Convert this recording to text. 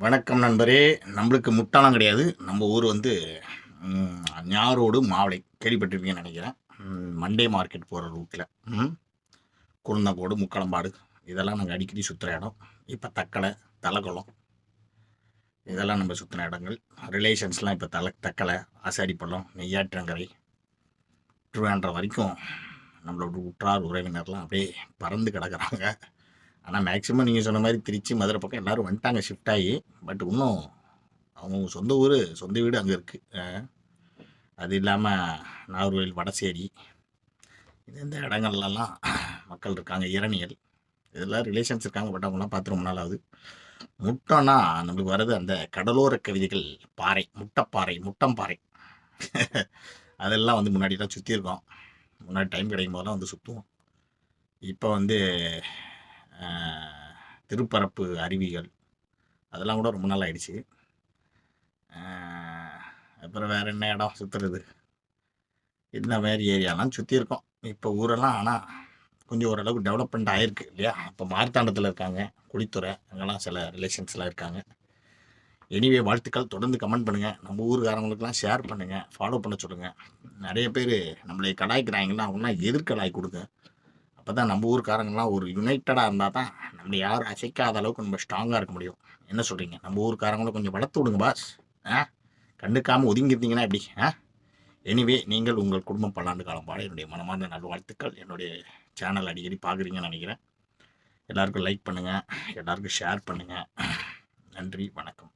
வணக்கம் நண்பரே. நம்மளுக்கு முட்டாளாம் கிடையாது. நம்ம ஊர் வந்து ஞாரோடு மாவளை கேள்விப்பட்டிருப்பீங்கன்னு நினைக்கிறேன். மண்டே மார்க்கெட் போகிற ரூட்டில் குருந்தங்கோடு, முக்களம்பாடு இதெல்லாம் நாங்கள் அடிக்கடி சுற்றுற இடம். இப்போ தக்கலை, தலகுளம் இதெல்லாம் நம்ம சுற்றின இடங்கள். ரிலேஷன்ஸ்லாம் இப்போ தக்கலை, ஆசாரிப்பள்ளம், நெய்யாற்றங்கரை, திருவேண்டரம் வரைக்கும் நம்மளோட உற்றார் உறவினர்லாம் அப்படியே பறந்து கிடக்குறாங்க. ஆனால் மேக்ஸிமம் நீங்கள் சொன்ன மாதிரி திருச்சி, மதுரை பக்கம் எல்லோரும் வந்துட்டாங்க ஷிஃப்ட் ஆகி. பட் இன்னும் அவங்க சொந்த ஊர், சொந்த வீடு அங்கே இருக்குது. அது இல்லாமல் நாகர்கோவில், வடசேரி இந்த இடங்கள்லாம் மக்கள் இருக்காங்க. இரணியல் இதெல்லாம் ரிலேஷன்ஸ் இருக்காங்க. பட் அவங்களாம் பார்த்து ரொம்ப நாள் ஆகுது. முட்டம்னா நம்மளுக்கு வர்றது அந்த கடலோர கவிதைகள், பாறை, முட்டைப்பாறை, முட்டம்பாறை அதெல்லாம் வந்து முன்னாடிலாம் சுற்றியிருக்கோம். முன்னாடி டைம் கிடைக்கும் போதெல்லாம் வந்து சுற்றுவோம். இப்போ வந்து திருப்பரப்பு அருவிகள் அதெல்லாம் கூட ரொம்ப நாள் ஆயிடுச்சு. அப்புறம் வேறு என்ன இடம் சுற்றுறது, இந்த மாதிரி ஏரியாலாம் சுற்றியிருக்கோம். இப்போ ஊரெல்லாம் ஆனால் கொஞ்சம் ஓரளவுக்கு டெவலப்மெண்ட் ஆகிருக்கு இல்லையா. இப்போ மார்த்தாண்டத்தில் இருக்காங்க, குளித்துறை, அங்கெல்லாம் சில ரிலேஷன்ஸ்லாம் இருக்காங்க. எனிவே வாழ்த்துக்கள். தொடர்ந்து கமெண்ட் பண்ணுங்கள், நம்ம ஊருக்காரங்களுக்கெல்லாம் ஷேர் பண்ணுங்கள், ஃபாலோ பண்ண சொல்லுங்கள். நிறைய பேர் நம்மளை கலாய்க்கிறாங்கன்னா அவங்களாம் எதிர்கலாய் கொடுங்க. அப்போ தான் நம்ம ஊருக்காரங்களாம் ஒரு யுனைட்டடாக இருந்தால் தான் நம்ம யாரும் அசைக்காத அளவுக்கு நம்ம ஸ்ட்ராங்காக இருக்க முடியும். என்ன சொல்கிறீங்க? நம்ம ஊருக்காரங்களும் கொஞ்சம் வளர்த்து விடுங்க பாஸ். கண்டுக்காமல் ஒதுங்கிருந்தீங்கன்னா எப்படி? எனிவே நீங்கள் உங்கள் குடும்பம் பல்லாண்டு காலம் பாட என்னுடைய மனமார்ந்த நல்வாழ்த்துக்கள். என்னுடைய சேனல் அடிக்கடி பார்க்குறீங்கன்னு நினைக்கிறேன். எல்லாருக்கும் லைக் பண்ணுங்கள், எல்லாருக்கும் ஷேர் பண்ணுங்கள். நன்றி, வணக்கம்.